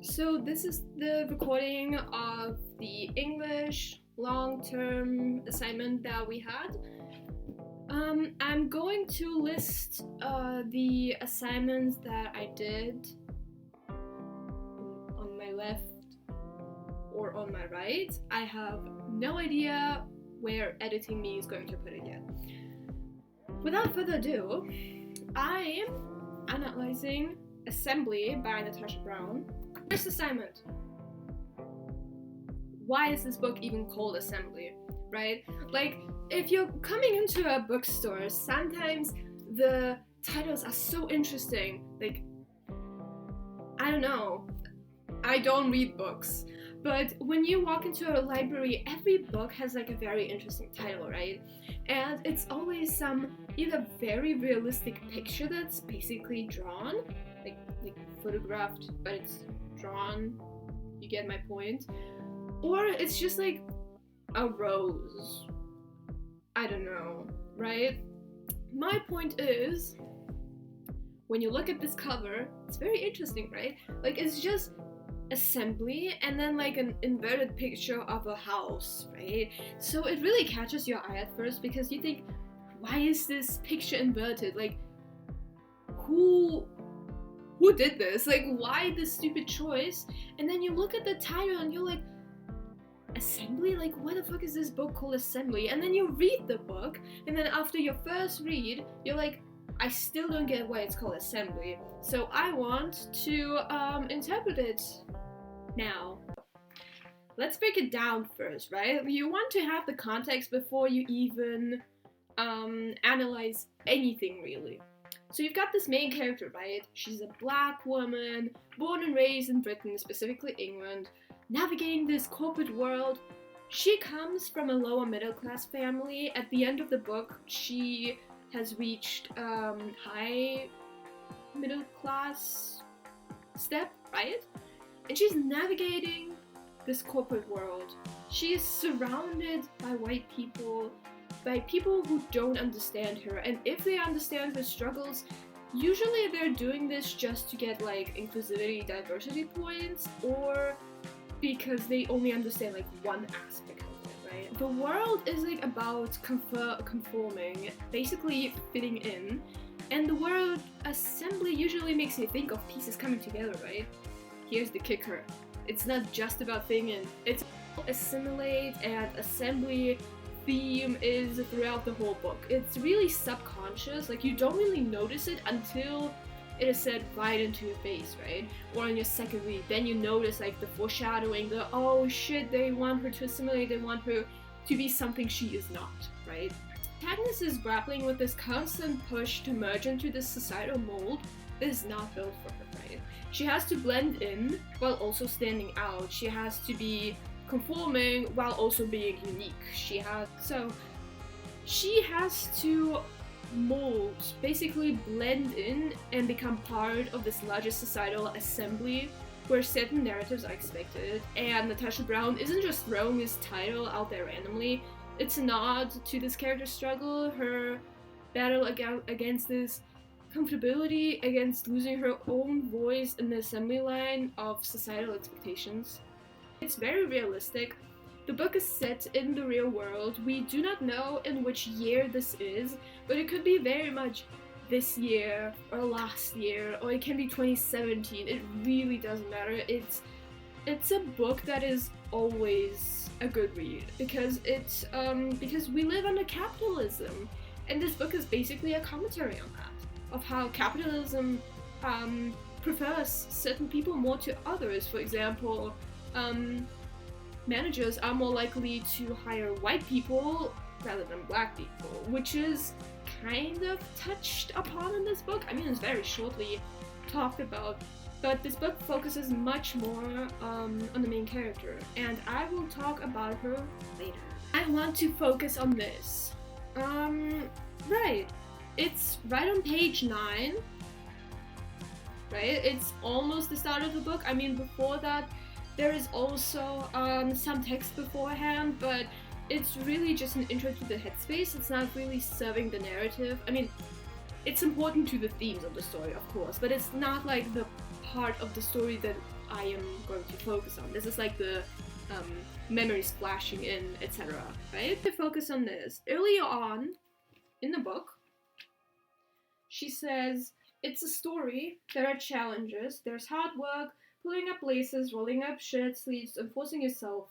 So this is the recording of the English long-term assignment that we had. I'm going to list the assignments that I did on my left or on my right. I have no idea where editing me is going to put it yet. Without further ado, I'm analyzing Assembly by Natasha Brown. First assignment. Why is this book even called Assembly, right? Like, if you're coming into a bookstore, sometimes the titles are so interesting. Like, I don't know. I don't read books. But when you walk into a library, every book has like a very interesting title, right? And it's always some either very realistic picture that's basically drawn, like photographed, but it's drawn, you get my point, or it's just like a rose. I don't know, right? My point is, when you look at this cover, it's very interesting, right? Like, it's just assembly and then like an inverted picture of a house, right? So it really catches your eye at first because you think, why is this picture inverted? Like, who did this? Like, why this stupid choice? And then you look at the title and you're like, Assembly? Like, why the fuck is this book called Assembly? And then you read the book, and then after your first read, you're like, I still don't get why it's called Assembly. So I want to interpret it now. Let's break it down first, right? You want to have the context before you even analyze anything, really. So you've got this main character, right? She's a black woman, born and raised in Britain, specifically England, navigating this corporate world. She comes from a lower middle class family. At the end of the book, she has reached high middle class step, right? And she's navigating this corporate world. She is surrounded by white people, by people who don't understand her, and if they understand her struggles, usually they're doing this just to get like inclusivity, diversity points, or because they only understand like one aspect of it, right? The world is like about conforming, basically fitting in, and the word assembly usually makes you think of pieces coming together, right? Here's the kicker. It's not just about thinking, it's assimilate, and assembly theme is throughout the whole book. It's really subconscious, like you don't really notice it until it is said right into your face, right? Or on your second read, then you notice like the foreshadowing, the oh shit, they want her to assimilate, they want her to be something she is not, right? Agnes is grappling with this constant push to merge into this societal mold that is not built for her, right? She has to blend in while also standing out. She has to be conforming while also being unique. She has to mold, basically blend in and become part of this larger societal assembly where certain narratives are expected. And Natasha Brown isn't just throwing this title out there randomly. It's a nod to this character's struggle, her battle against this comfortability, against losing her own voice in the assembly line of societal expectations. It's very realistic. The book is set in the real world. We do not know in which year this is, but it could be very much this year or last year, or it can be 2017. It really doesn't matter. It's a book that is always a good read because because we live under capitalism, and this book is basically a commentary on that, of how capitalism prefers certain people more to others. For example, managers are more likely to hire white people rather than black people, which is kind of touched upon in this book. I mean, it's very shortly talked about, but this book focuses much more on the main character, and I will talk about her later. I want to focus on this. Right. It's right on page 9, right? It's almost the start of the book. I mean, before that, there is also some text beforehand, but it's really just an intro to the headspace. It's not really serving the narrative. I mean, it's important to the themes of the story, of course, but it's not like the part of the story that I am going to focus on. This is like the memories flashing in, etc. Right? To focus on this. Early on in the book, she says, it's a story, there are challenges, there's hard work, pulling up laces, rolling up shirt sleeves, and forcing yourself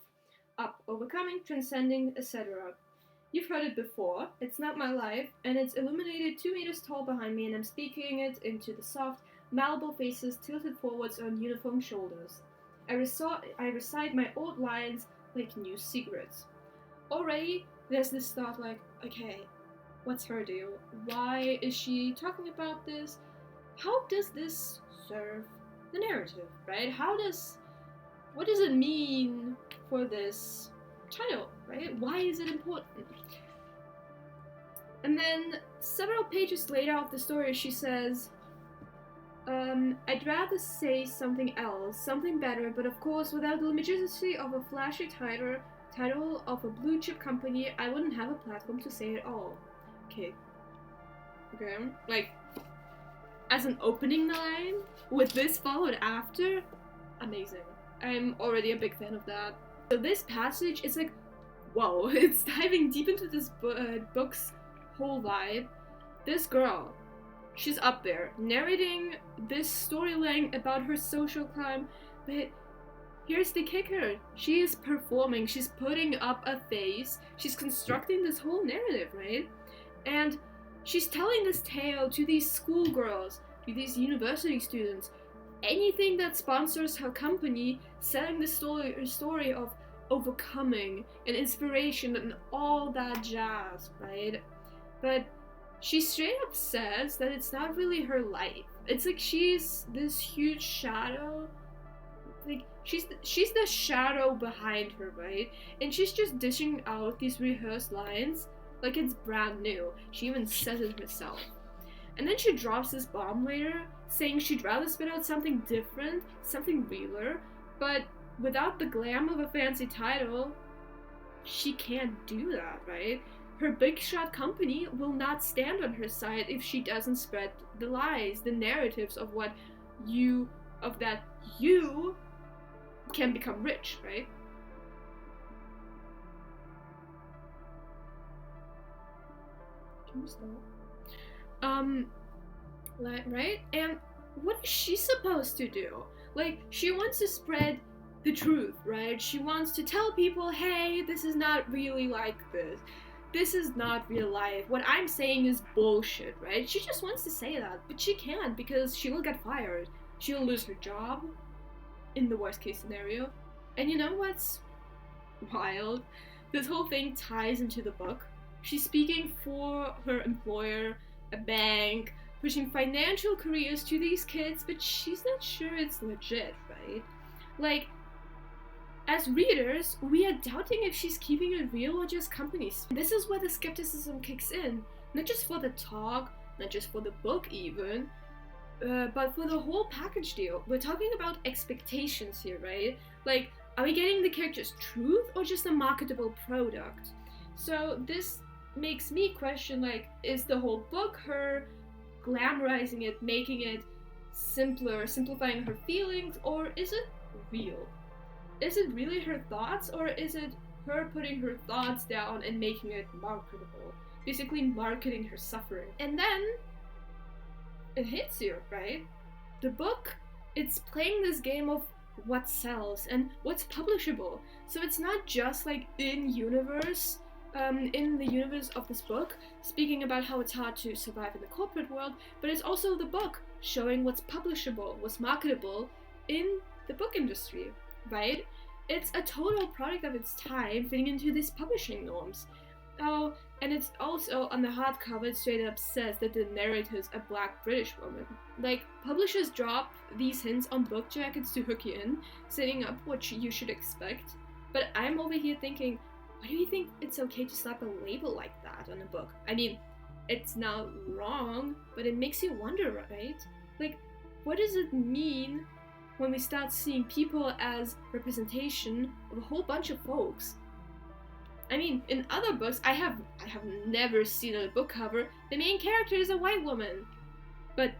up, overcoming, transcending, etc. You've heard it before, it's not my life, and it's illuminated 2 meters tall behind me, and I'm speaking it into the soft, malleable faces tilted forwards on uniform shoulders. I recite my old lines like new secrets. Already, there's this thought like, okay, what's her deal? Why is she talking about this? How does this serve the narrative, right? What does it mean for this title, right? Why is it important? And then several pages later of the story, she says, I'd rather say something else, something better, but of course, without the legitimacy of a flashy title of a blue chip company, I wouldn't have a platform to say it all. Okay. Like, as an opening line, with this followed after, amazing. I'm already a big fan of that. So this passage is like, whoa, it's diving deep into this book's whole vibe. This girl, she's up there, narrating this storyline about her social climb, but here's the kicker. She is performing, she's putting up a face, she's constructing this whole narrative, right? And she's telling this tale to these schoolgirls, to these university students, anything that sponsors her company, selling the story of overcoming and inspiration and all that jazz, right? But she straight up says that it's not really her life. It's like she's this huge shadow. Like, she's the shadow behind her, right? And she's just dishing out these rehearsed lines like it's brand new. She even says it herself. And then she drops this bomb later, saying she'd rather spit out something different, something realer, but without the glam of a fancy title, she can't do that, right? Her big shot company will not stand on her side if she doesn't spread the lies, the narratives of you can become rich, right? Can you stop? Right? And what is she supposed to do? Like, she wants to spread the truth, right? She wants to tell people, hey, this is not really like this. This is not real life. What I'm saying is bullshit, right? She just wants to say that, but she can't because she will get fired. She'll lose her job, in the worst case scenario. And you know what's wild? This whole thing ties into the book. She's speaking for her employer, a bank, pushing financial careers to these kids, but she's not sure it's legit, right? Like, as readers, we are doubting if she's keeping it real or just companies. This is where the skepticism kicks in. Not just for the talk, not just for the book even, but for the whole package deal. We're talking about expectations here, right? Like, are we getting the character's truth or just a marketable product? So this makes me question, like, is the whole book her glamorizing it, making it simpler, simplifying her feelings, or is it real? Is it really her thoughts, or is it her putting her thoughts down and making it marketable? Basically marketing her suffering. And then it hits you, right? The book, it's playing this game of what sells and what's publishable. So it's not just like in the universe of this book, speaking about how it's hard to survive in the corporate world, but it's also the book showing what's publishable, what's marketable in the book industry, right? It's a total product of its time, fitting into these publishing norms. Oh, and it's also on the hardcover, it straight up says that the narrator's a black British woman. Like, publishers drop these hints on book jackets to hook you in, setting up what you should expect. But I'm over here thinking, why do you think it's okay to slap a label like that on a book? I mean, it's not wrong, but it makes you wonder, right? Like, what does it mean when we start seeing people as representation of a whole bunch of folks? I mean, in other books, I have never seen on a book cover, the main character is a white woman. But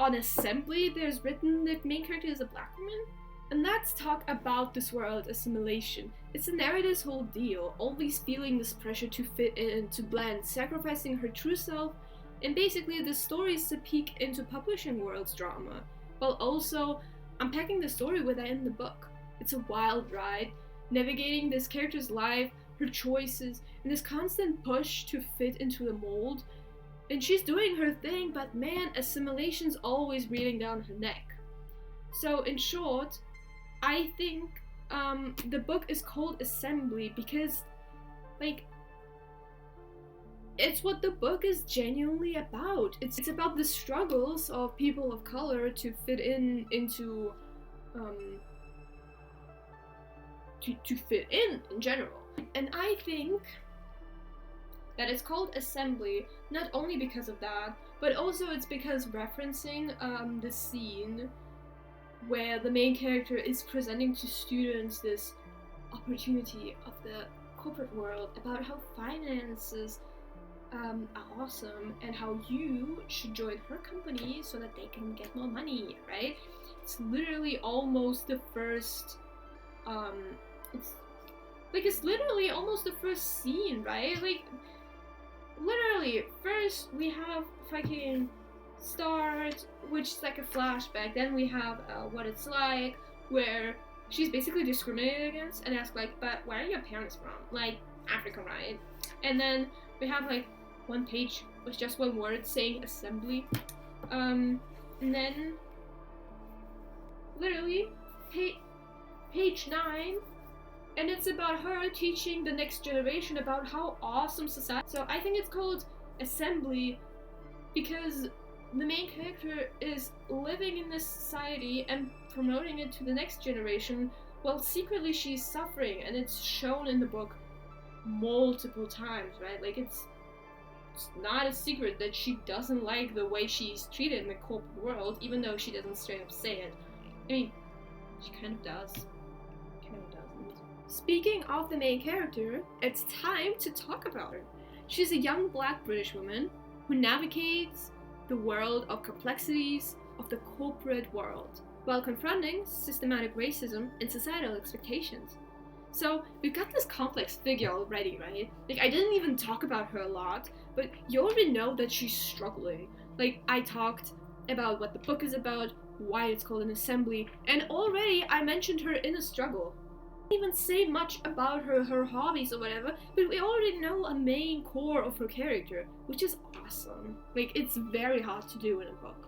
on Assembly, there's written the main character is a black woman? And let's talk about this world assimilation. It's the narrator's whole deal, always feeling this pressure to fit in, to blend, sacrificing her true self, and basically the story is a peek into publishing world's drama, while also unpacking the story within the book. It's a wild ride, navigating this character's life, her choices, and this constant push to fit into the mold. And she's doing her thing, but man, assimilation's always breathing down her neck. So in short, I think the book is called Assembly because, like, it's what the book is genuinely about. It's about the struggles of people of color to fit into to fit in general. And I think that it's called Assembly not only because of that, but also it's because referencing the scene where the main character is presenting to students this opportunity of the corporate world about how finances are awesome and how you should join her company so that they can get more money, right? It's literally almost the first it's literally almost the first scene, right? Like literally first we have fucking start, which is like a flashback. Then we have what it's like, where she's basically discriminated against and asked like, but where are your parents from? Like Africa, right? And then we have like one page with just one word saying assembly. And then literally page 9, and it's about her teaching the next generation about how awesome society. So I think it's called Assembly because the main character is living in this society and promoting it to the next generation while secretly she's suffering, and it's shown in the book multiple times, right? Like it's not a secret that she doesn't like the way she's treated in the corporate world, even though she doesn't straight up say it. I mean, she kind of does. Kind of doesn't. Speaking of the main character, it's time to talk about her. She's a young black British woman who navigates the world of complexities of the corporate world while confronting systematic racism and societal expectations. So we've got this complex figure already, right? Like I didn't even talk about her a lot, but you already know that she's struggling. Like I talked about what the book is about, why it's called an assembly, and already I mentioned her in a struggle. I didn't even say much about her hobbies or whatever, but we already know a main core of her character, which is awesome. Like it's very hard to do in a book.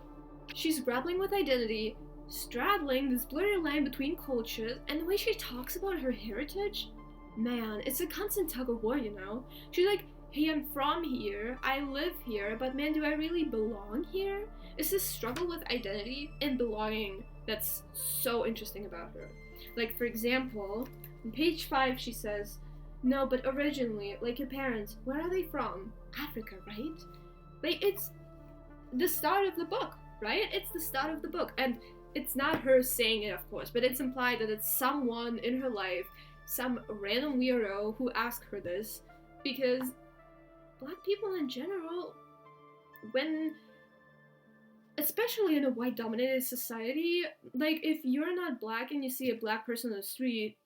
She's grappling with identity, straddling this blurry line between cultures, and the way she talks about her heritage, man, it's a constant tug of war, you know? She's like, hey, I'm from here, I live here, but man, do I really belong here? It's this struggle with identity and belonging that's so interesting about her. Like, for example, on page 5 she says, no, but originally, like your parents, where are they from? Africa, right? Like, it's the start of the book, right? It's the start of the book, and it's not her saying it, of course, but it's implied that it's someone in her life, some random weirdo who asked her this, because black people in general, when, especially in a white-dominated society, like, if you're not black and you see a black person on the street,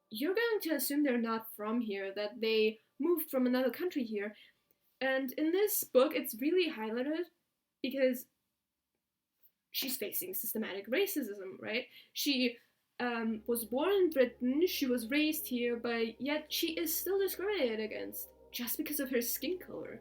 you're going to assume they're not from here, that they moved from another country here. And in this book, it's really highlighted because she's facing systematic racism, right? She was born in Britain, she was raised here, but yet she is still discriminated against just because of her skin color.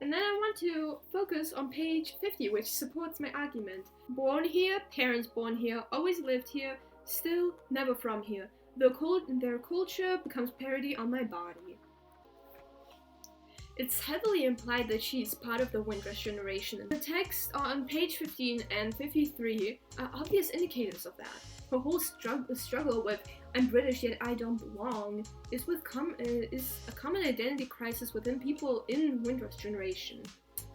And then I want to focus on page 50, which supports my argument. Born here, parents born here, always lived here, still never from here. Their culture becomes parody on my body. It's heavily implied that she's part of the Windrush generation. The text on page 15 and 53 are obvious indicators of that. Her whole struggle with "I'm British yet I don't belong" is a common identity crisis within people in Windrush generation.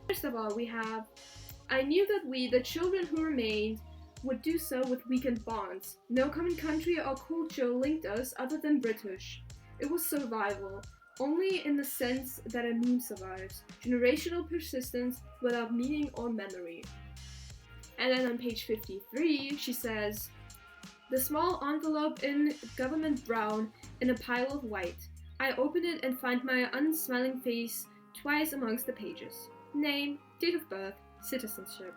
First of all, we have, I knew that we, the children who remained, would do so with weakened bonds. No common country or culture linked us other than British. It was survival. Only in the sense that a meme survives. Generational persistence without meaning or memory. And then on page 53, she says, The small envelope in government brown in a pile of white. I open it and find my unsmiling face twice amongst the pages. Name, date of birth, citizenship.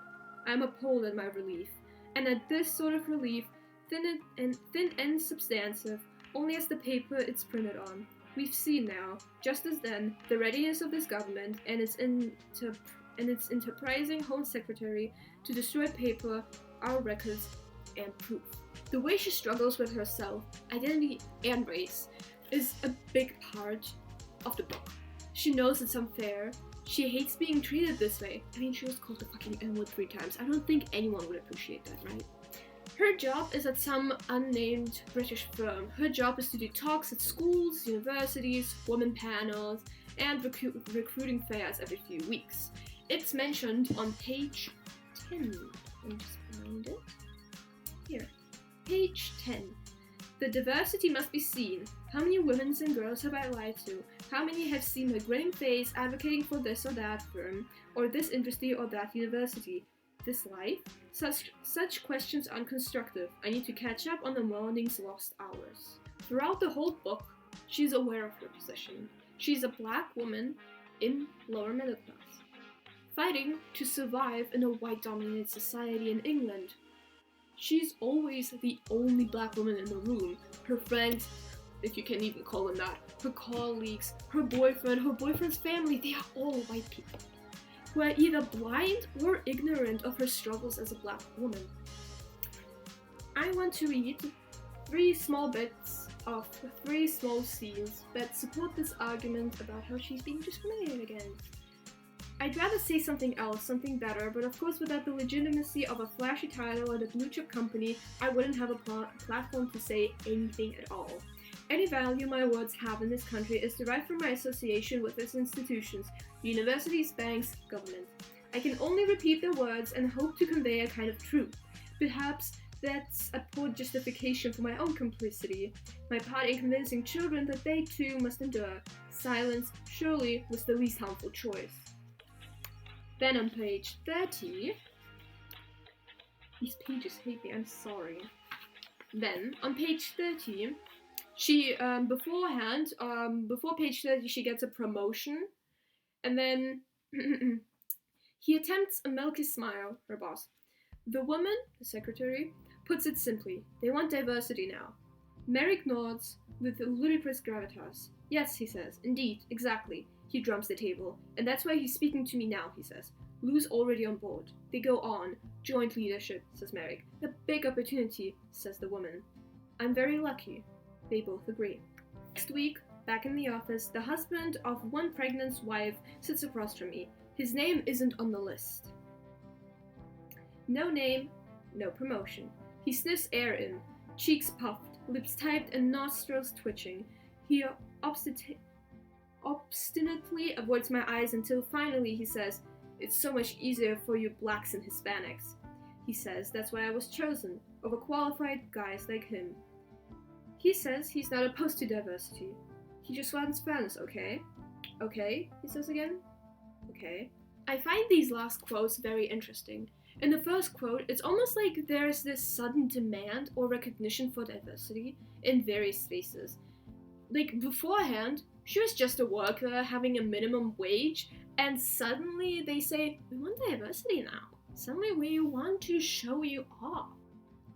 I am appalled at my relief, and at this sort of relief, thin and substantive, only as the paper it's printed on. We've seen now, just as then, the readiness of this government and its enterprising Home Secretary to destroy paper, our records, and proof. The way she struggles with herself, identity, and race is a big part of the book. She knows it's unfair. She hates being treated this way. I mean, she was called the fucking N-word 3 times. I don't think anyone would appreciate that, right? Her job is at some unnamed British firm. Her job is to do talks at schools, universities, women panels, and recruiting fairs every few weeks. It's mentioned on page 10. Let me just find it. Here. Page 10. The diversity must be seen. How many women and girls have I lied to? How many have seen my grinning face advocating for this or that firm, or this industry or that university? This life? Such questions are unconstructive. I need to catch up on the morning's lost hours. Throughout the whole book, she's aware of her position. She's a black woman in lower middle class, fighting to survive in a white-dominated society in England. She's always the only black woman in the room. Her friends, if you can even call them that, her colleagues, her boyfriend's family, they are all white people who are either blind or ignorant of her struggles as a black woman. I want to read 3 small bits of 3 small scenes that support this argument about how she's being discriminated against. I'd rather say something else, something better, but of course without the legitimacy of a flashy title and a blue chip company, I wouldn't have a platform to say anything at all. Any value my words have in this country is derived from my association with its institutions, universities, banks, government. I can only repeat their words and hope to convey a kind of truth. Perhaps that's a poor justification for my own complicity, my part in convincing children that they too must endure. Silence surely was the least harmful choice. Then on page 30, these pages hate me, I'm sorry. Then on page 30, she, before page 30, she gets a promotion, and then he attempts a milky smile, her boss. The woman, the secretary, puts it simply, they want diversity now. Merrick nods with ludicrous gravitas. Yes, he says, indeed, exactly. He drums the table, and that's why he's speaking to me now, he says. Lou's already on board. They go on. Joint leadership, says Merrick. A big opportunity, says the woman. I'm very lucky. They both agree. Next week, back in the office, the husband of one pregnant wife sits across from me. His name isn't on the list. No name, no promotion. He sniffs air in, cheeks puffed, lips tight and nostrils twitching. He obstinately avoids my eyes until finally he says, "It's so much easier for you blacks and Hispanics." He says that's why I was chosen, overqualified guys like him. He says he's not opposed to diversity. He just wants fairness, okay? Okay, he says again. Okay. I find these last quotes very interesting. In the first quote, it's almost like there's this sudden demand or recognition for diversity in various spaces. Like, beforehand, she was just a worker having a minimum wage, and suddenly they say, we want diversity now. Suddenly we want to show you off.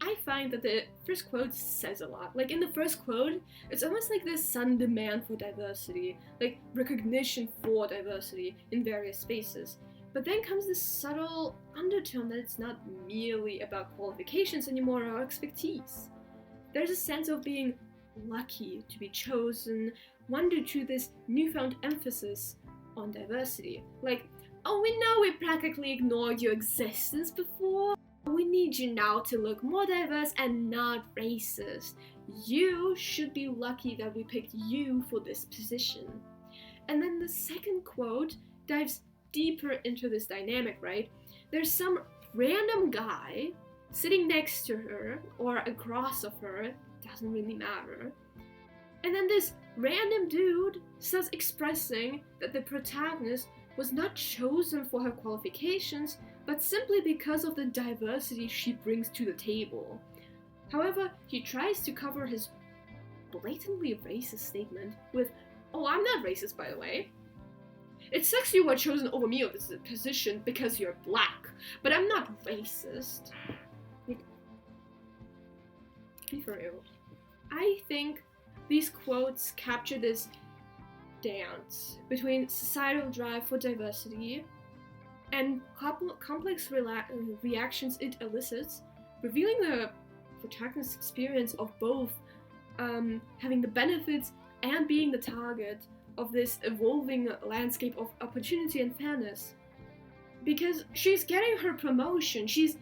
I find that the first quote says a lot. Like, in the first quote, it's almost like this sudden demand for diversity, like recognition for diversity in various spaces. But then comes this subtle undertone that it's not merely about qualifications anymore or expertise. There's a sense of being lucky to be chosen, one due to this newfound emphasis on diversity. Like, oh, we know we practically ignored your existence before. We need you now to look more diverse and not racist. You should be lucky that we picked you for this position. And then the second quote dives deeper into this dynamic, right? There's some random guy sitting next to her or across of her, doesn't really matter. And then this random dude starts expressing that the protagonist was not chosen for her qualifications, but simply because of the diversity she brings to the table. However, he tries to cover his blatantly racist statement with, "Oh, I'm not racist, by the way. It sucks you were chosen over me of this position because you're black, but I'm not racist." Like, be for real. I think these quotes capture this dance between societal drive for diversity and complex reactions it elicits, revealing the protagonist's experience of both having the benefits and being the target of this evolving landscape of opportunity and fairness. Because she's getting her promotion, she's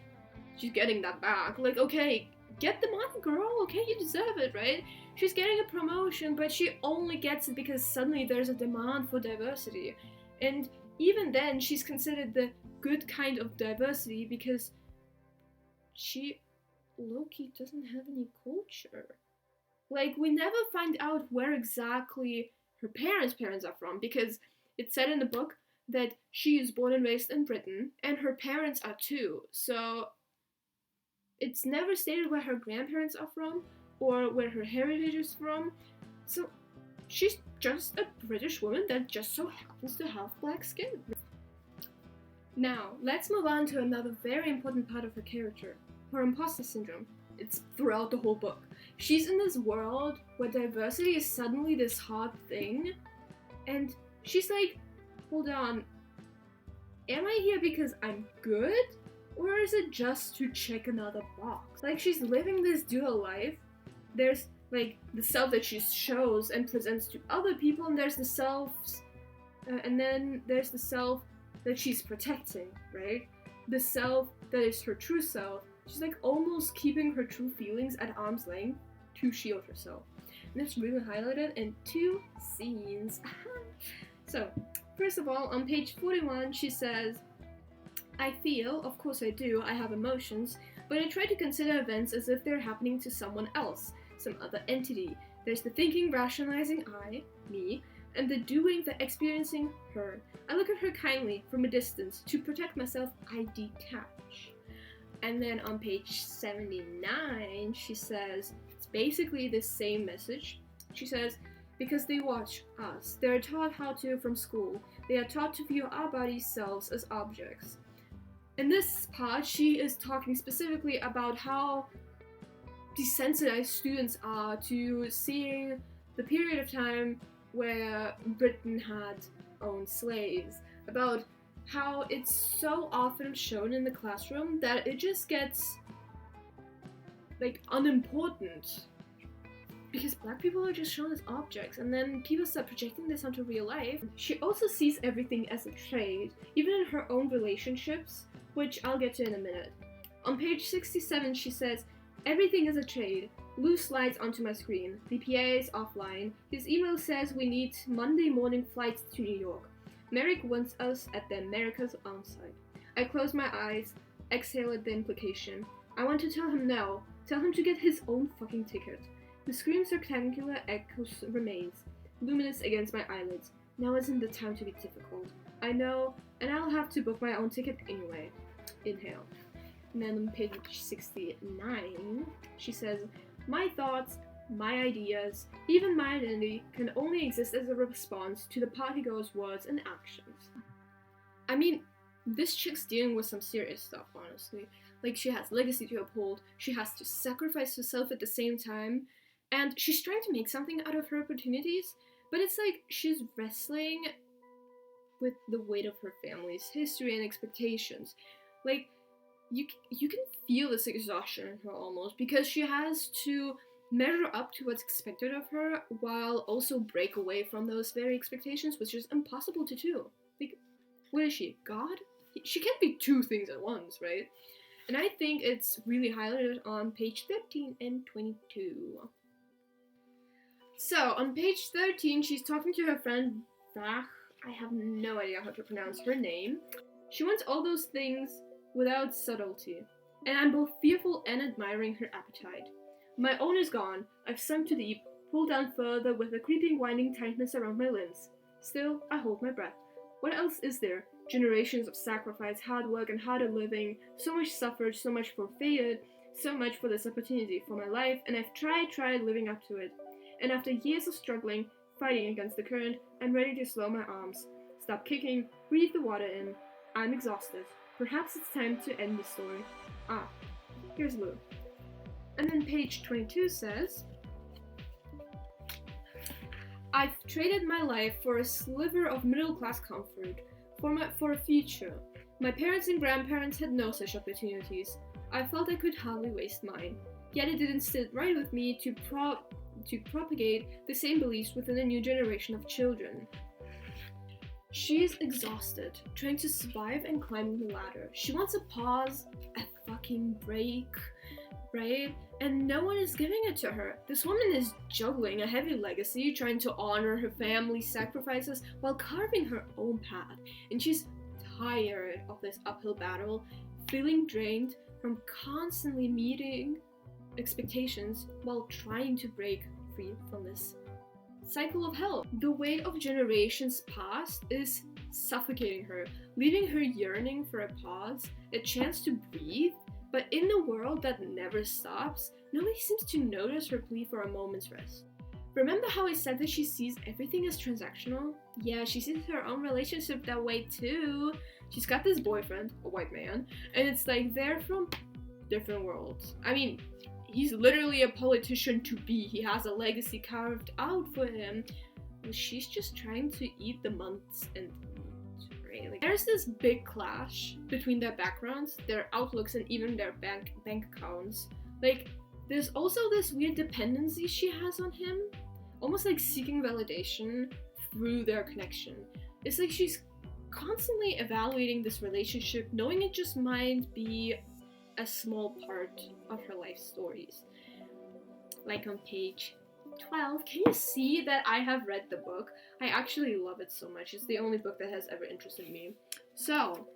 getting that back. Like, okay, get the money, girl. Okay, you deserve it, right? She's getting a promotion, but she only gets it because suddenly there's a demand for diversity. And even then, she's considered the good kind of diversity because she low-key doesn't have any culture. Like, we never find out where exactly her parents are from, because it's said in the book that she is born and raised in Britain, and her parents are too. So it's never stated where her grandparents are from or where her heritage is from. So she's just a British woman that just so happens to have black skin. Now, let's move on to another very important part of her character, her imposter syndrome. It's throughout the whole book. She's in this world where diversity is suddenly this hard thing, and she's like, hold on, am I here because I'm good? Or is it just to check another box? Like, she's living this dual life. There's like the self that she shows and presents to other people, and there's the selves, and then there's the self that she's protecting, right? The self that is her true self. She's like almost keeping her true feelings at arm's length to shield herself. And it's really highlighted in 2 scenes. So, first of all, on page 41, she says, "I feel, of course I do, I have emotions, but I try to consider events as if they're happening to someone else, some other entity. There's the thinking, rationalizing I, me, and the doing, the experiencing her. I look at her kindly from a distance. To protect myself, I detach." And then on page 79, she says, it's basically the same message. She says, "Because they watch us. They are taught how to from school. They are taught to view our bodies selves as objects." In this part, she is talking specifically about how desensitized students are to seeing the period of time where Britain had owned slaves, about how it's so often shown in the classroom that it just gets like unimportant because black people are just shown as objects, and then people start projecting this onto real life. She also sees everything as a trade, even in her own relationships, which I'll get to in a minute. On page 67, she says, "Everything is a trade. Lou slides onto my screen. The PA is offline. His email says we need Monday morning flights to New York. Merrick wants us at the America's onsite. I close my eyes, exhale at the implication. I want to tell him no. Tell him to get his own fucking ticket. The screen's rectangular echo remains, luminous against my eyelids. Now isn't the time to be difficult. I know, and I'll have to book my own ticket anyway." Inhale. And then on page 69, she says, "My thoughts, my ideas, even my identity can only exist as a response to the partygoer's words and actions." I mean, this chick's dealing with some serious stuff, honestly. Like, she has legacy to uphold, she has to sacrifice herself at the same time, and she's trying to make something out of her opportunities, but it's like she's wrestling with the weight of her family's history and expectations. Like, you can feel this exhaustion in her almost, because she has to measure up to what's expected of her while also break away from those very expectations, which is impossible to do. Like, what is she, God? She can't be 2 things at once, right? And I think it's really highlighted on page 13 and 22. So, on page 13, she's talking to her friend Bach. I have no idea how to pronounce her name. She wants all those things without subtlety, and I'm both fearful and admiring her appetite. My own is gone. I've sunk too deep, pulled down further with a creeping winding tightness around my limbs. Still, I hold my breath. What else is there? Generations of sacrifice, hard work, and harder living, so much suffered, so much forfeited, so much for this opportunity for my life, and I've tried living up to it. And after years of struggling, fighting against the current, I'm ready to slow my arms, stop kicking, breathe the water in. I'm exhausted. Perhaps it's time to end the story. Ah, here's Lou. And then page 22 says, I've traded my life for a sliver of middle-class comfort, for a future. My parents and grandparents had no such opportunities. I felt I could hardly waste mine. Yet it didn't sit right with me to propagate the same beliefs within a new generation of children. She is exhausted, trying to survive and climbing the ladder. She wants a pause, a fucking break, right? And no one is giving it to her. This woman is juggling a heavy legacy, trying to honor her family's sacrifices while carving her own path. And she's tired of this uphill battle, feeling drained from constantly meeting expectations while trying to break free from this cycle of hell. The weight of generations past is suffocating her, leaving her yearning for a pause, a chance to breathe. But in the world that never stops, nobody seems to notice her plea for a moment's rest. Remember how I said that she sees everything as transactional? Yeah, she sees her own relationship that way too. She's got this boyfriend, a white man, and it's like they're from different worlds. I mean, he's literally a politician to be. He has a legacy carved out for him. And she's just trying to eat the months and right? Like, there's this big clash between their backgrounds, their outlooks, and even their bank accounts. Like, there's also this weird dependency she has on him, almost like seeking validation through their connection. It's like she's constantly evaluating this relationship, knowing it just might be a small part of her life stories. Like on page 12, can you see that I have read the book? I actually love it so much. It's the only book that has ever interested me. So,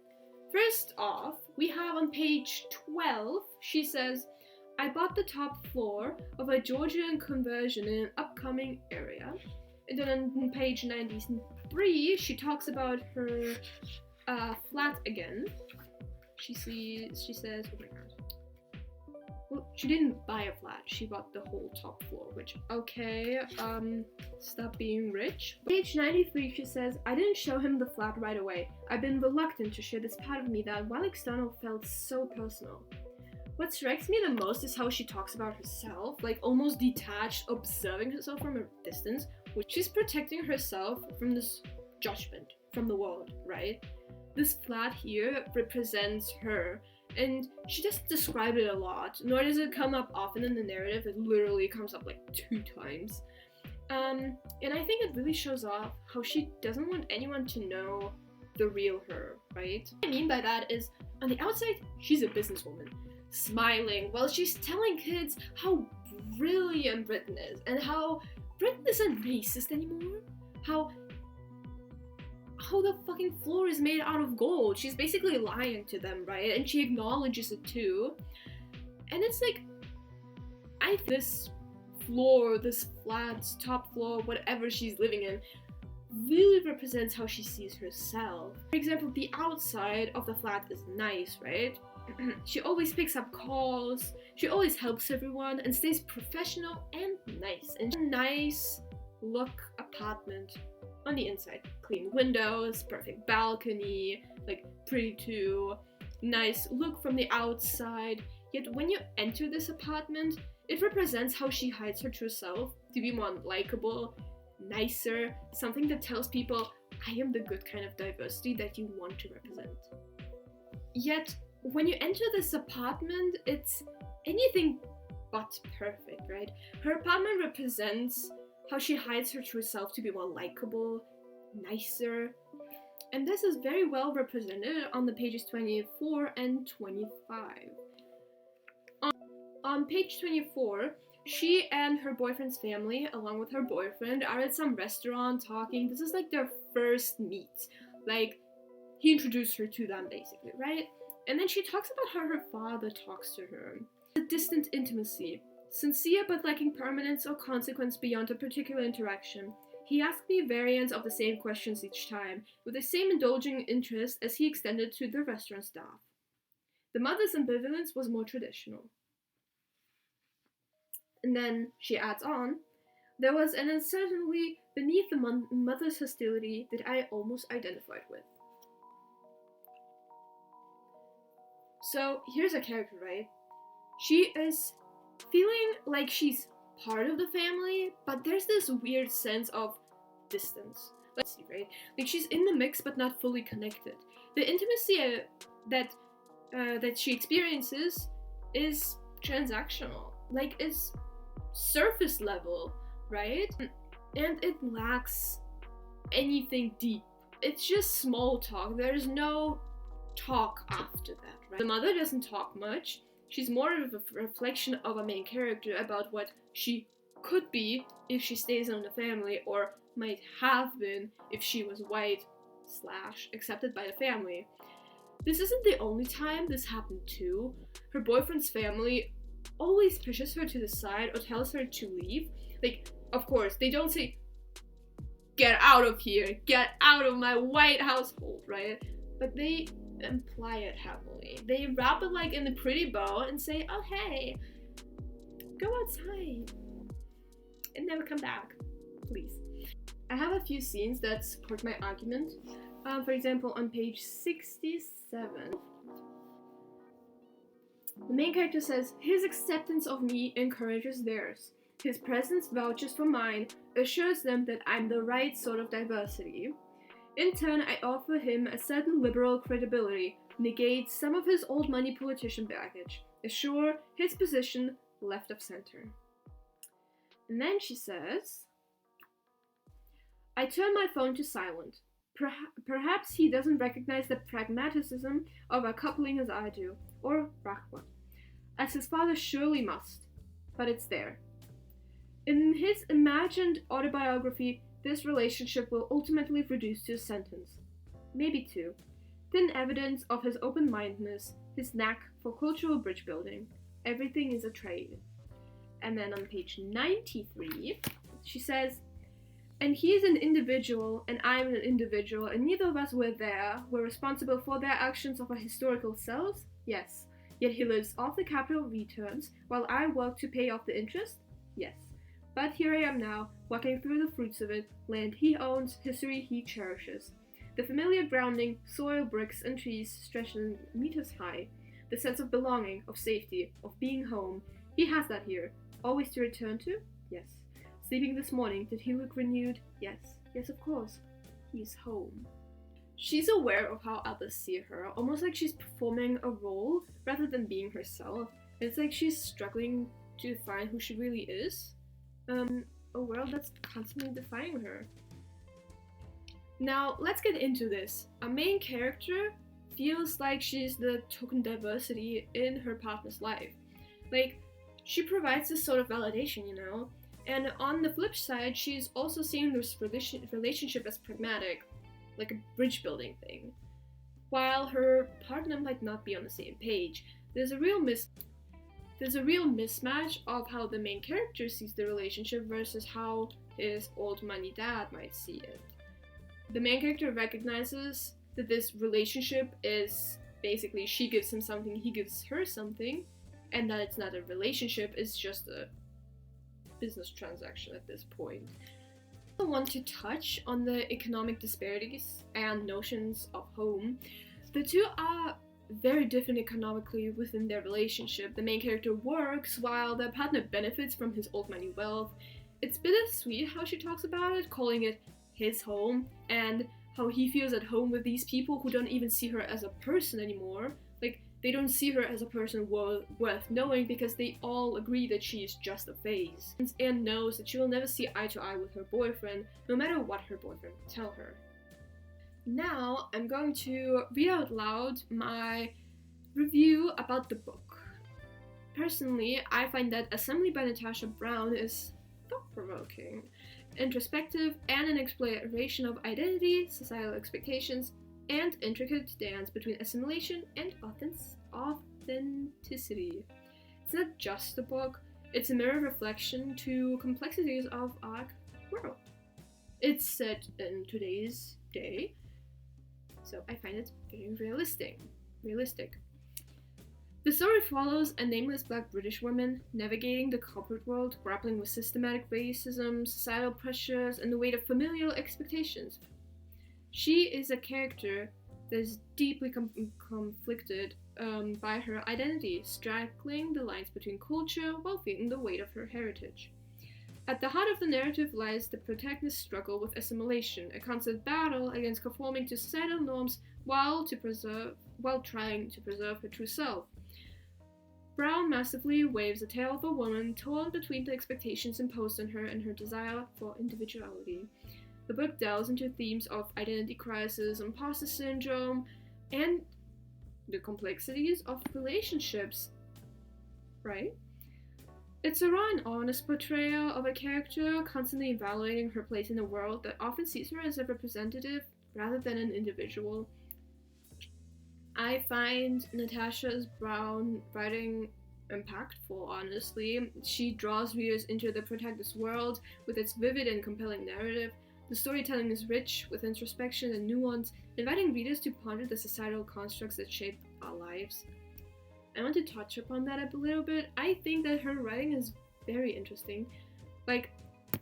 first off, we have on page 12, she says, I bought the top floor of a Georgian conversion in an upcoming area. And then on page 93, she talks about her flat again. She says, oh my god. Well, she didn't buy a flat, she bought the whole top floor, which, okay, stop being rich. Page 93, she says, I didn't show him the flat right away. I've been reluctant to share this part of me that, while external, felt so personal. What strikes me the most is how she talks about herself, like almost detached, observing herself from a distance, which she's protecting herself from this judgment from the world, right? This flat here represents her, and she doesn't describe it a lot, nor does it come up often in the narrative. It literally comes up like 2 times. And I think it really shows off how she doesn't want anyone to know the real her, right? What I mean by that is, on the outside, she's a businesswoman, smiling while she's telling kids how brilliant Britain is, and how Britain isn't racist anymore, how the fucking floor is made out of gold. She's basically lying to them, right? And she acknowledges it too. And it's like, this floor, this flat, top floor, whatever she's living in, really represents how she sees herself. For example, the outside of the flat is nice, right? She always picks up calls, she always helps everyone, and stays professional and nice. And a nice look apartment on the inside. Clean windows, perfect balcony, like pretty too, nice look from the outside. Yet when you enter this apartment, it represents how she hides her true self to be more likable, nicer, something that tells people, I am the good kind of diversity that you want to represent. Yet, when you enter this apartment, it's anything but perfect, right? Her apartment represents how she hides her true self to be more likable, nicer, and this is very well represented on the pages 24 and 25. On page 24, she and her boyfriend's family, along with her boyfriend, are at some restaurant talking. This is like their first meet. Like, he introduced her to them, basically, right? And then she talks about how her father talks to her. A distant intimacy, sincere but lacking permanence or consequence beyond a particular interaction. He asked me variants of the same questions each time, with the same indulging interest as he extended to the restaurant staff. The mother's ambivalence was more traditional. And then she adds on, there was an uncertainty beneath the mother's hostility that I almost identified with. So here's a character, right? She is feeling like she's part of the family, but there's this weird sense of distance. Let's see, right? Like she's in the mix but not fully connected. The intimacy that she experiences is transactional. Like it's surface level, right? And it lacks anything deep. It's just small talk. There's no talk after that, right? The mother doesn't talk much. She's more of a reflection of a main character about what she could be if she stays in the family, or might have been if she was white / accepted by the family. This isn't the only time this happened too. Her boyfriend's family always pushes her to the side or tells her to leave. Like, of course, they don't say, get out of here, get out of my white household, right? But they imply it heavily. They wrap it like in a pretty bow and say, oh hey, go outside and never come back, please. I have a few scenes that support my argument. For example, on page 67, the main character says, his acceptance of me encourages theirs. His presence vouches for mine, assures them that I'm the right sort of diversity. In turn, I offer him a certain liberal credibility, negate some of his old money politician baggage, assure his position left of center. And then she says, I turn my phone to silent. Perhaps he doesn't recognize the pragmatism of our coupling as I do, or Rachmat, as his father surely must, but it's there. In his imagined autobiography, this relationship will ultimately reduce to a sentence, maybe two, thin evidence of his open-mindedness, his knack for cultural bridge building. Everything is a trade. And then on page 93, she says, and he is an individual, and I am an individual, and neither of us were there. We're responsible for their actions of our historical selves? Yes. Yet he lives off the capital returns, while I work to pay off the interest? Yes. But here I am now, walking through the fruits of it, land he owns, history he cherishes. The familiar grounding, soil, bricks, and trees stretching meters high. The sense of belonging, of safety, of being home. He has that here. Always to return to? Yes. Sleeping this morning, did he look renewed? Yes. Yes, of course. He's home. She's aware of how others see her, almost like she's performing a role rather than being herself. It's like she's struggling to define who she really is. A world that's constantly defying her. Now, let's get into this. Our main character feels like she's the token diversity in her partner's life. Like, she provides this sort of validation, you know? And on the flip side, she's also seeing this relationship as pragmatic, like a bridge building thing. While her partner might not be on the same page, there's a real mismatch of how the main character sees the relationship versus how his old money dad might see it. The main character recognizes that this relationship is basically she gives him something, he gives her something, and that it's not a relationship, it's just a business transaction at this point. I want to touch on the economic disparities and notions of home. The two are very different economically within their relationship. The main character works while their partner benefits from his old money wealth. It's bittersweet how she talks about it, calling it his home, and how he feels at home with these people who don't even see her as a person anymore. Like, they don't see her as a person worth knowing because they all agree that she is just a phase. Anne knows that she will never see eye to eye with her boyfriend, no matter what her boyfriend will tell her. Now, I'm going to read out loud my review about the book. Personally, I find that Assembly by Natasha Brown is thought-provoking, introspective, and an exploration of identity, societal expectations, and intricate dance between assimilation and authenticity. It's not just a book, it's a mirror reflection to complexities of our world. It's set in today's day, so I find it very realistic. The story follows a nameless black British woman navigating the corporate world, grappling with systematic racism, societal pressures, and the weight of familial expectations. She is a character that is deeply conflicted by her identity, straddling the lines between culture while feeling the weight of her heritage. At the heart of the narrative lies the protagonist's struggle with assimilation, a constant battle against conforming to societal norms while trying to preserve her true self. Brown masterfully waves a tale of a woman torn between the expectations imposed on her and her desire for individuality. The book delves into themes of identity crisis, imposter syndrome, and the complexities of relationships, right? It's a raw and honest portrayal of a character constantly evaluating her place in a world that often sees her as a representative rather than an individual. I find Natasha Brown writing impactful, honestly. She draws readers into the protagonist's world with its vivid and compelling narrative. The storytelling is rich with introspection and nuance, inviting readers to ponder the societal constructs that shape our lives. I want to touch upon that a little bit. I think that her writing is very interesting. Like,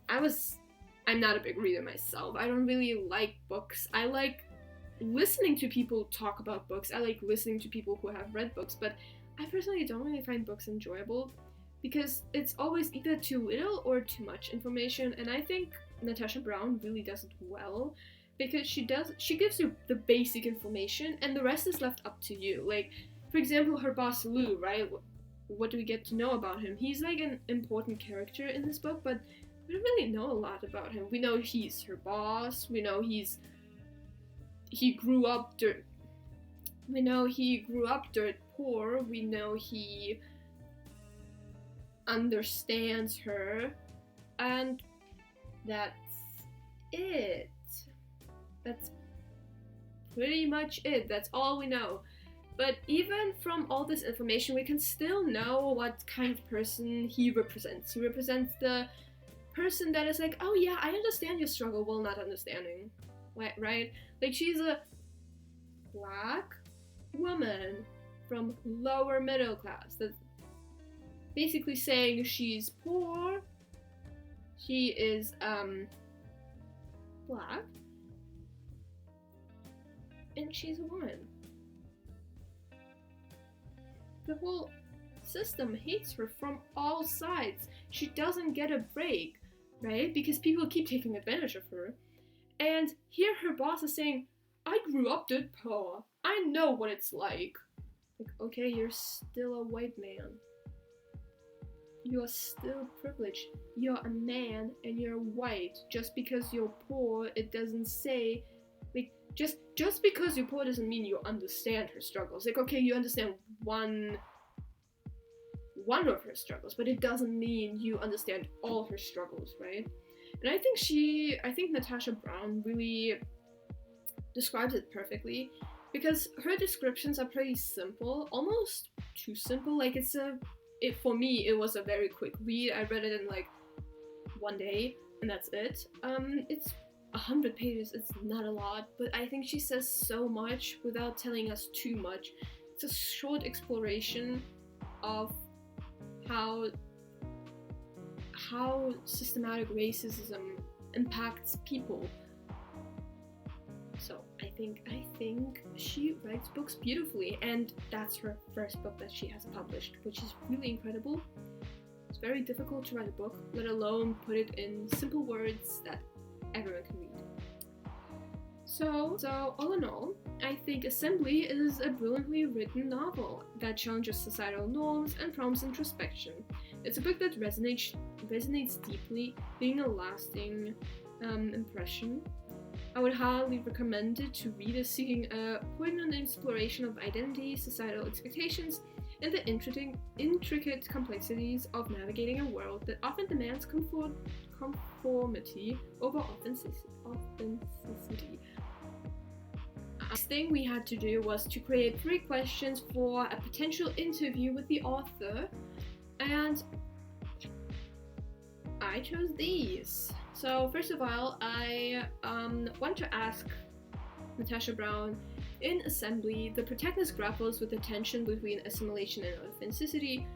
I'm not a big reader myself. I don't really like books. I like listening to people talk about books. I like listening to people who have read books, but I personally don't really find books enjoyable because it's always either too little or too much information, and I think Natasha Brown really does it well because she gives you the basic information and the rest is left up to you. Like, for example, her boss Lou, right? What do we get to know about him? He's like an important character in this book, but we don't really know a lot about him. We know he's her boss. We know he grew up dirt. We know he grew up dirt poor. We know he understands her, and that's it. That's pretty much it. That's all we know. But even from all this information, we can still know what kind of person he represents. He represents the person that is like, oh yeah, I understand your struggle while not understanding. Right? Like, she's a black woman from lower middle class. That's basically saying she's poor. She is black. And she's a woman. The whole system hates her from all sides. She doesn't get a break, right? Because people keep taking advantage of her. And here her boss is saying, I grew up dirt poor. I know what it's like. Like, okay, you're still a white man. You are still privileged. You're a man and you're white. Just because you're poor, it doesn't say, like, just because you're poor doesn't mean you understand her struggles. Like, okay, you understand one of her struggles, but it doesn't mean you understand all her struggles, right? And I think Natasha Brown really describes it perfectly, because her descriptions are pretty simple, almost too simple. Like, for me, it was a very quick read. I read it in like one day, and that's it. It's 100 pages. It's not a lot, but I think she says so much without telling us too much. It's a short exploration of how systematic racism impacts people. So I think she writes books beautifully, and that's her first book that she has published, which is really incredible. It's very difficult to write a book, let alone put it in simple words that everyone can read. So all in all, I think Assembly is a brilliantly written novel that challenges societal norms and prompts introspection. It's a book that resonates deeply, leaving a lasting impression. I would highly recommend it to readers seeking a poignant exploration of identity, societal expectations, and the intricate complexities of navigating a world that often demands conformity over authenticity. The next thing we had to do was to create 3 questions for a potential interview with the author, and I chose these. So first of all, I want to ask Natasha Brown In Assembly, the protagonist grapples with the tension between assimilation and authenticity.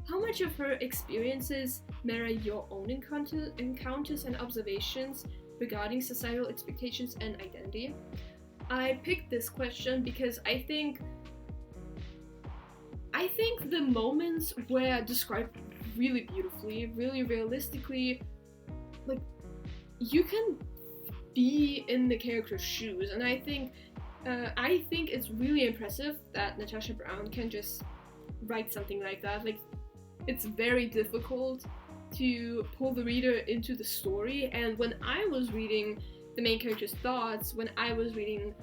How much of her experiences mirror your own encounters and observations regarding societal expectations and identity? I picked this question because I think the moments were described really beautifully, really realistically. Like, you can be in the character's shoes, and I think it's really impressive that Natasha Brown can just write something like that. Like, it's very difficult to pull the reader into the story, and when I was reading the main character's thoughts, when I was reading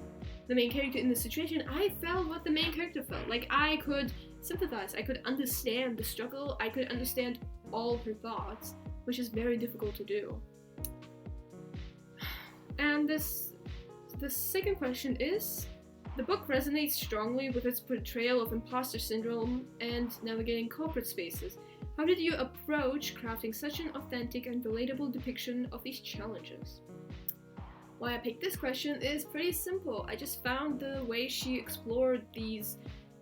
the main character in the situation, I felt what the main character felt. Like, I could sympathize, I could understand the struggle, I could understand all her thoughts, which is very difficult to do. And the second question is, the book resonates strongly with its portrayal of imposter syndrome and navigating corporate spaces. How did you approach crafting such an authentic and relatable depiction of these challenges? Why I picked this question is pretty simple. I just found the way she explored these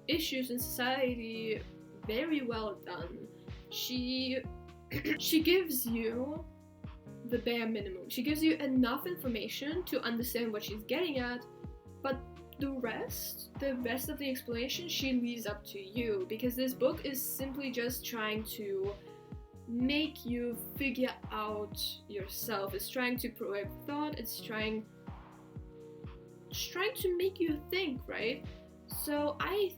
issues in society very well done. She gives you the bare minimum. She gives you enough information to understand what she's getting at, but the rest of the explanation she leaves up to you, because this book is simply just trying to make you figure out yourself. It's trying to provoke thought, it's trying to make you think, right? So I'm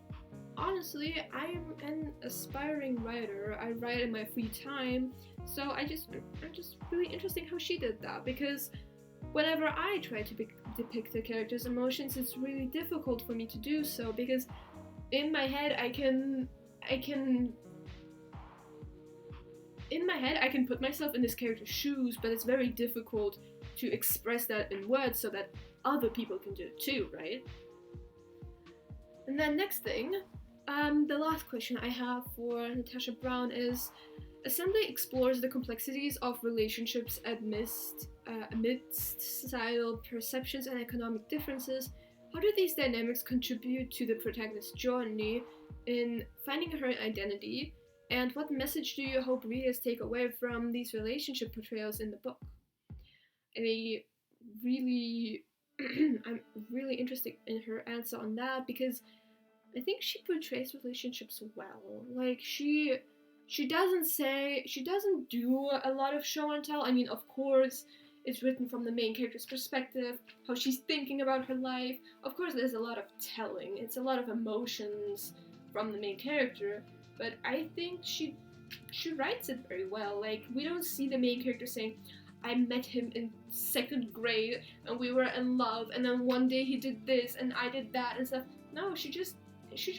an aspiring writer. I write in my free time, so I'm just really interesting how she did that, because whenever I try to depict a character's emotions, it's really difficult for me to do so, because in my head I can put myself in this character's shoes, but it's very difficult to express that in words so that other people can do it too, right? And then next thing, the last question I have for Natasha Brown is, Assembly explores the complexities of relationships amidst societal perceptions and economic differences. How do these dynamics contribute to the protagonist's journey in finding her identity? And what message do you hope readers take away from these relationship portrayals in the book? I'm really interested in her answer on that, because I think she portrays relationships well. Like, she doesn't do a lot of show and tell. I mean, of course, it's written from the main character's perspective, how she's thinking about her life. Of course, there's a lot of telling. It's a lot of emotions from the main character, but I think she writes it very well. Like, we don't see the main character saying, I met him in 2nd grade and we were in love, and then one day he did this and I did that and stuff. No, she just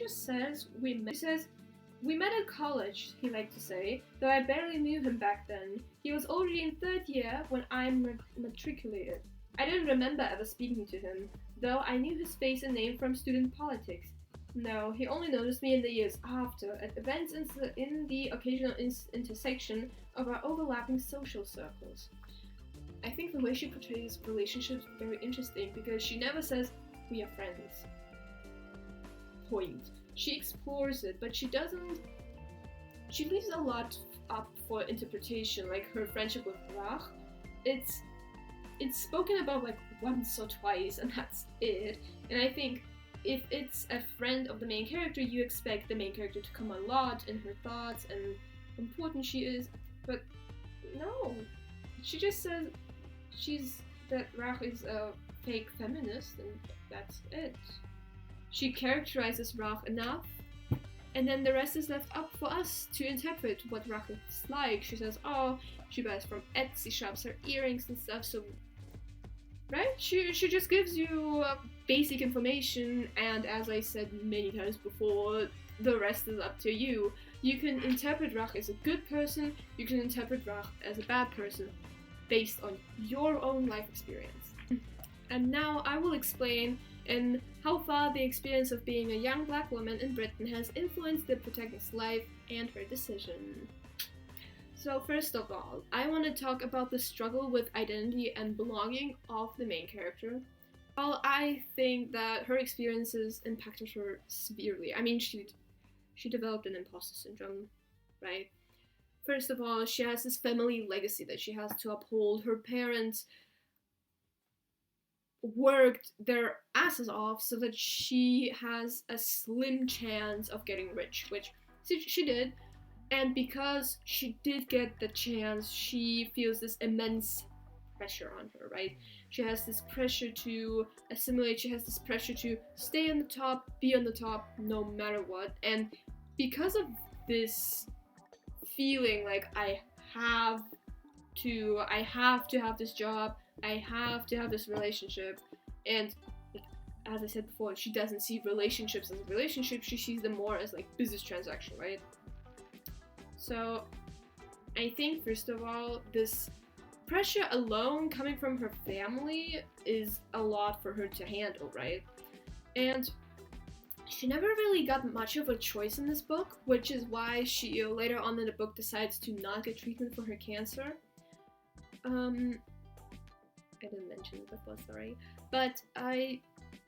says we met. She says, we met at college, he liked to say, though I barely knew him back then. He was already in 3rd year when I matriculated. I didn't remember ever speaking to him, though I knew his face and name from student politics. No, he only noticed me in the years after, at events in the occasional intersection of our overlapping social circles. I think the way she portrays relationships is very interesting, because she never says, we are friends. Point. She explores it, but she leaves a lot up for interpretation. Like, her friendship with Rach, it's spoken about like once or twice, and that's it. And I think if it's a friend of the main character, you expect the main character to come a lot in her thoughts and how important she is, but no, she just says that Rach is a fake feminist, and that's it. She characterizes Rach enough, and then the rest is left up for us to interpret what Rach is like. She says, oh, she buys from Etsy shops, her earrings and stuff, so, right? She just gives you basic information, and as I said many times before, the rest is up to you. You can interpret Rach as a good person, you can interpret Rach as a bad person, based on your own life experience. And now I will explain in how far the experience of being a young black woman in Britain has influenced the protagonist's life and her decision. So first of all, I want to talk about the struggle with identity and belonging of the main character. Well, I think that her experiences impacted her severely. I mean, she developed an imposter syndrome, right? First of all, she has this family legacy that she has to uphold. Her parents worked their asses off so that she has a slim chance of getting rich, which she did. And because she did get the chance, she feels this immense pressure on her, right? She has this pressure to assimilate, she has this pressure to stay on the top, be on the top, no matter what. And because of this feeling like I have to have this job, I have to have this relationship, and like, as I said before, she doesn't see relationships as a relationship, she sees them more as like business transaction, right? So I think first of all, this pressure alone coming from her family is a lot for her to handle, right? And she never really got much of a choice in this book, which is why she later on in the book decides to not get treatment for her cancer. I didn't mention it before, sorry. But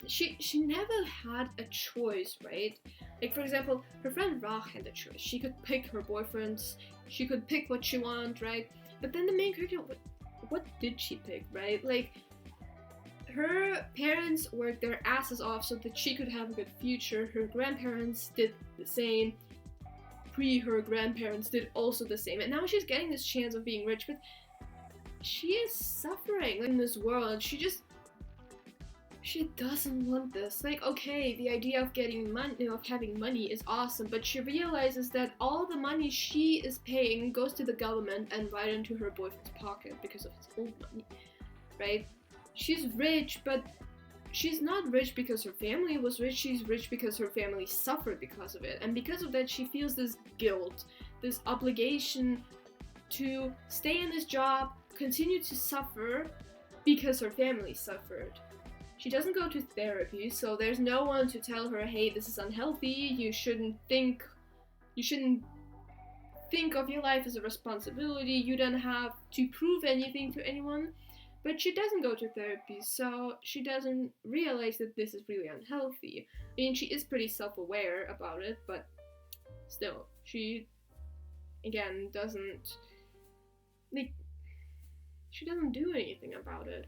she never had a choice, right? Like for example, her friend Rach had a choice. She could pick her boyfriends, she could pick what she wanted, right? But then the main character, what did she pick, right? Like her parents worked their asses off so that she could have a good future. Her grandparents did the same. Her grandparents did also the same. And now she's getting this chance of being rich, but she is suffering in this world. She doesn't want this. Like, okay, the idea of getting money, of having money is awesome, but she realizes that all the money she is paying goes to the government and right into her boyfriend's pocket because of his old money, right? She's rich, but she's not rich because her family was rich, she's rich because her family suffered because of it. And because of that, she feels this guilt, this obligation to stay in this job, continue to suffer because her family suffered. She doesn't go to therapy, so there's no one to tell her, hey, this is unhealthy, you shouldn't think of your life as a responsibility, you don't have to prove anything to anyone. But she doesn't go to therapy, so she doesn't realize that this is really unhealthy. I mean, she is pretty self-aware about it, but still, she, again, doesn't, like, she doesn't do anything about it.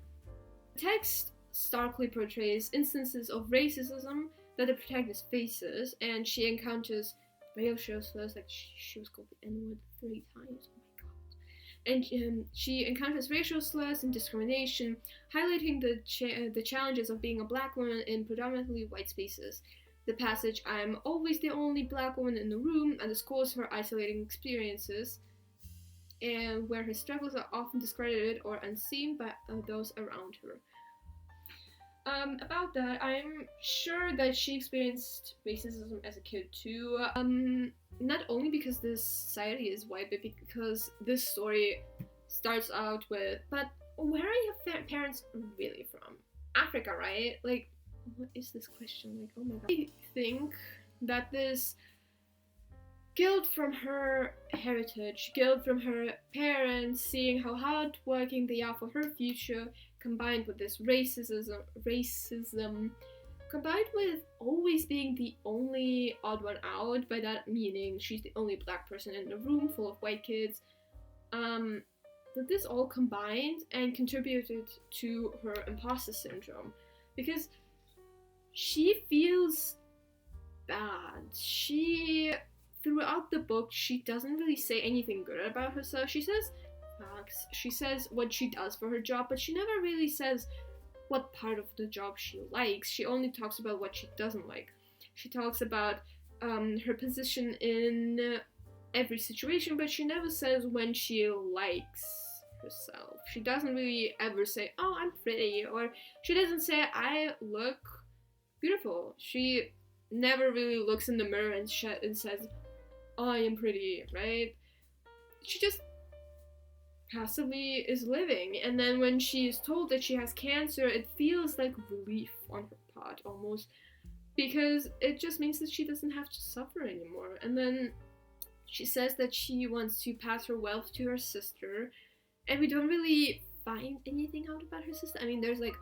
The text starkly portrays instances of racism that the protagonist faces, and she encounters racial slurs, like she was called the N-word 3 times. And she encounters racial slurs and discrimination, highlighting the challenges of being a black woman in predominantly white spaces. The passage, "I'm always the only black woman in the room," underscores her isolating experiences, and where her struggles are often discredited or unseen by those around her. About that, I'm sure that she experienced racism as a kid too. Not only because this society is white, but because this story starts out with, but where are your parents really from? Africa, right? Like, what is this question? Like, oh my god. I think that this guilt from her heritage, guilt from her parents, seeing how hardworking they are for her future, combined with this racism, combined with always being the only odd one out, by that meaning she's the only black person in the room full of white kids, that this all combined and contributed to her imposter syndrome, because she feels bad. Throughout the book, she doesn't really say anything good about herself. She says facts, she says what she does for her job, but she never really says what part of the job she likes. She only talks about what she doesn't like. She talks about her position in every situation, but she never says when she likes herself. She doesn't really ever say, oh, I'm pretty, or she doesn't say, I look beautiful. She never really looks in the mirror and says, I am pretty, right? She just passively is living, and then when she is told that she has cancer, it feels like relief on her part almost, because it just means that she doesn't have to suffer anymore. And then she says that she wants to pass her wealth to her sister, and we don't really find anything out about her sister. I mean, there's like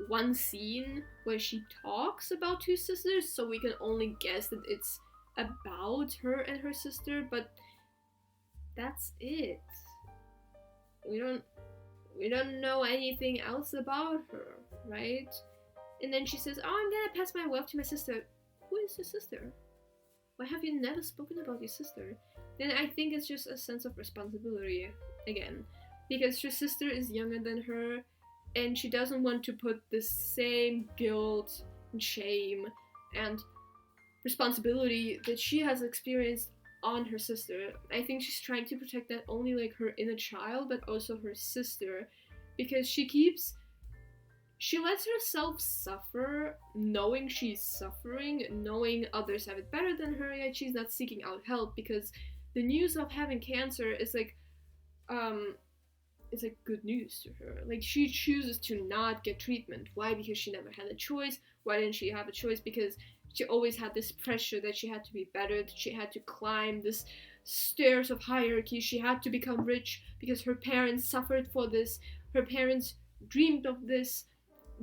one scene where she talks about two sisters, so we can only guess that it's about her and her sister, but that's it. We don't know anything else about her, right? And then she says, "Oh, I'm gonna pass my wealth to my sister." Who is your sister? Why have you never spoken about your sister? Then I think it's just a sense of responsibility again, because her sister is younger than her, and she doesn't want to put the same guilt and shame and responsibility that she has experienced on her sister. I think she's trying to protect not only like her inner child, but also her sister, because she lets herself suffer, knowing she's suffering, knowing others have it better than her, yet she's not seeking out help, because the news of having cancer is like good news to her. Like, she chooses to not get treatment. Why? Because she never had a choice. Why didn't she have a choice? Because she always had this pressure that she had to be better, that she had to climb this stairs of hierarchy, she had to become rich because her parents suffered for this, her parents dreamed of this,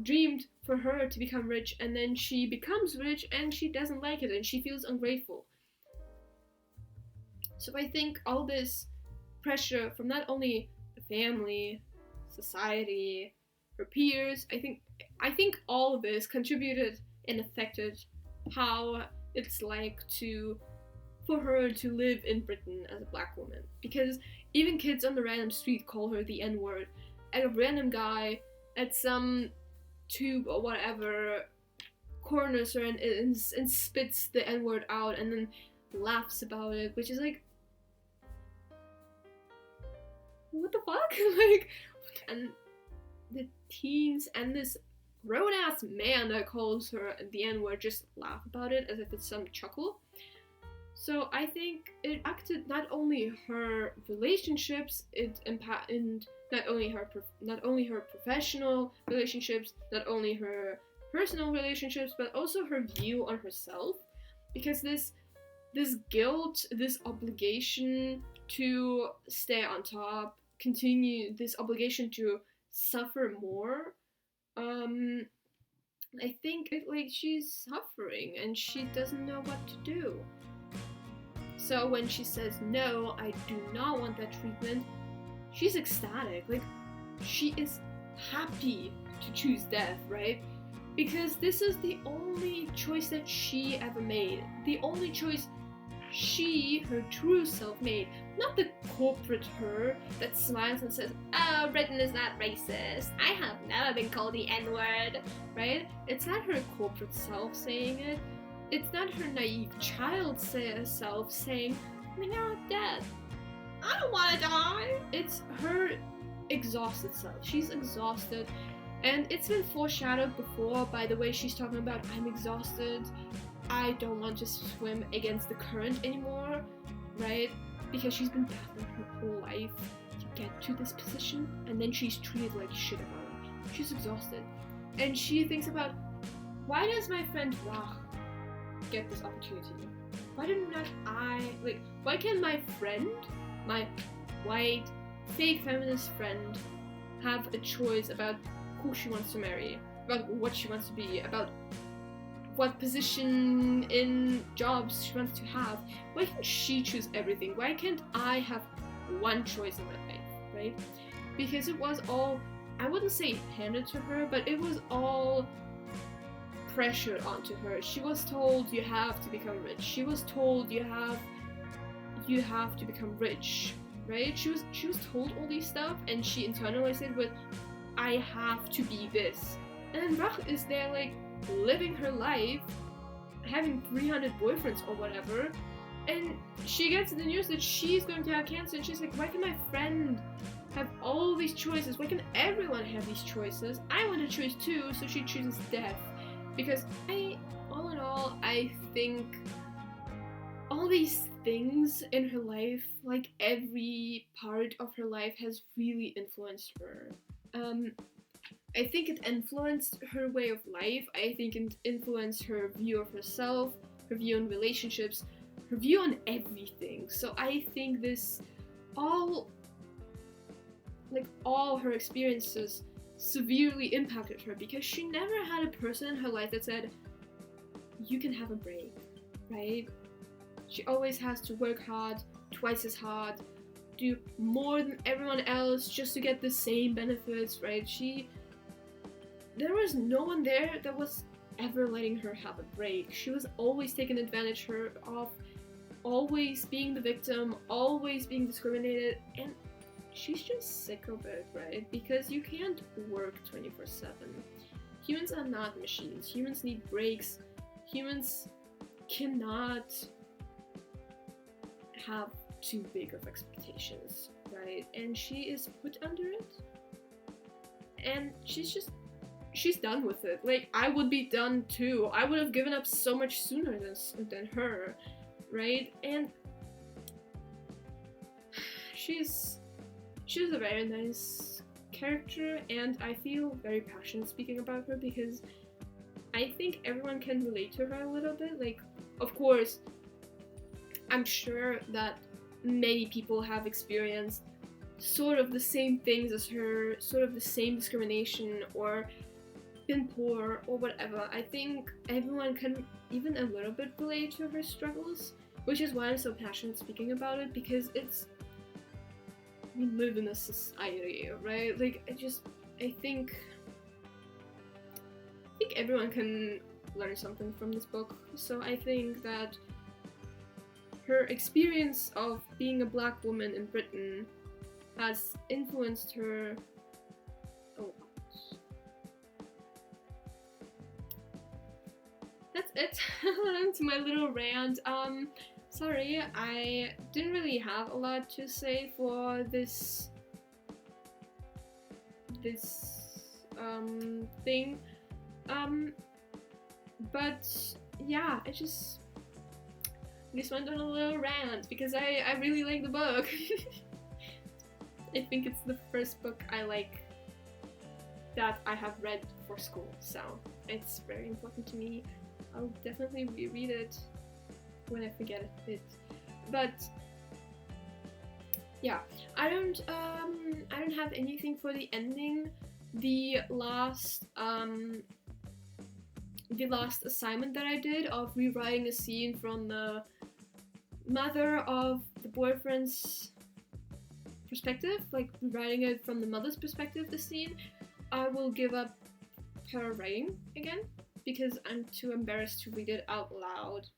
dreamed for her to become rich, and then she becomes rich and she doesn't like it and she feels ungrateful. So I think all this pressure from not only the family, society, her peers, I think all of this contributed and affected how it's like for her to live in Britain as a black woman. Because even kids on the random street call her the N-word, and a random guy at some tube or whatever corners her and spits the N-word out and then laughs about it, which is like, what the fuck? Like, and the teens and this grown-ass man that calls her the N-word just laugh about it as if it's some chuckle. So I think it impacted not only her relationships, it impacted not only her professional relationships, not only her personal relationships, but also her view on herself. Because this guilt, this obligation to stay on top, continue this obligation to suffer more, I think she's suffering and she doesn't know what to do. So when she says, "No, I do not want that treatment," she's ecstatic. Like, she is happy to choose death, right? Because this is the only choice that she ever made. The only choice she, her true self, made. Not the corporate her that smiles and says, "Oh, Britain is not racist. I have never been called the N-word," right? It's not her corporate self saying it. It's not her naive child self saying, "Oh my god, Dad, I don't want to die." It's her exhausted self. She's exhausted. And it's been foreshadowed before by the way she's talking about, "I'm exhausted. I don't want to swim against the current anymore," right? Because she's been battling her whole life to get to this position, and then she's treated like shit about it. She's exhausted. And she thinks about, why does my friend Rach get this opportunity? Why why can my friend, my white, fake feminist friend, have a choice about who she wants to marry, about what she wants to be, about what position in jobs she wants to have? Why can't she choose everything? Why can't I have one choice in my life, right? Because it was all, I wouldn't say handed to her, but it was all pressured onto her. She was told, "You have to become rich." She was told, you have to become rich, right? She was told all these stuff, and she internalized it with, "I have to be this." And then Rach is there like living her life, having 300 boyfriends or whatever, and she gets the news that she's going to have cancer, and she's like, "Why can my friend have all these choices? Why can everyone have these choices? I want to choose too." So she chooses death. Because all in all, I think all these things in her life, like every part of her life, has really influenced her. I think it influenced her way of life. I think it influenced her view of herself, her view on relationships, her view on everything. So I think this all her experiences severely impacted her, because she never had a person in her life that said, you can have a break, right? She always has to work hard, twice as hard, do more than everyone else just to get the same benefits, right? There was no one there that was ever letting her have a break. She was always taken advantage of, always being the victim, always being discriminated, and she's just sick of it, right? Because you can't work 24/7. Humans are not machines. Humans need breaks. Humans cannot have too big of expectations, right? And she is put under it. And she's done with it. Like, I would be done too. I would have given up so much sooner than her, right? And she's a very nice character, and I feel very passionate speaking about her because I think everyone can relate to her a little bit. Like, of course, I'm sure that many people have experienced sort of the same things as her, sort of the same discrimination, or been poor, or whatever. I think everyone can even a little bit relate to her struggles, which is why I'm so passionate speaking about it, because we live in a society, right? Like, I think everyone can learn something from this book. So I think that her experience of being a black woman in Britain has influenced her a lot. That's it. To my little rant. Sorry, I didn't really have a lot to say for this thing. But yeah, I just went on a little rant because I really like the book. I think it's the first book I like that I have read for school, so it's very important to me. I'll definitely reread it when I forget it. But yeah, I don't have anything for the ending. The last assignment that I did of rewriting a scene from the mother of the boyfriend's perspective, like writing it from the mother's perspective, the scene, I will give up her writing again because I'm too embarrassed to read it out loud.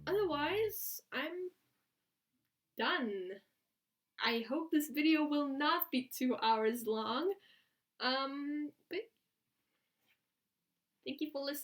Otherwise, I'm done. I hope this video will not be 2 hours long. But thank you for listening.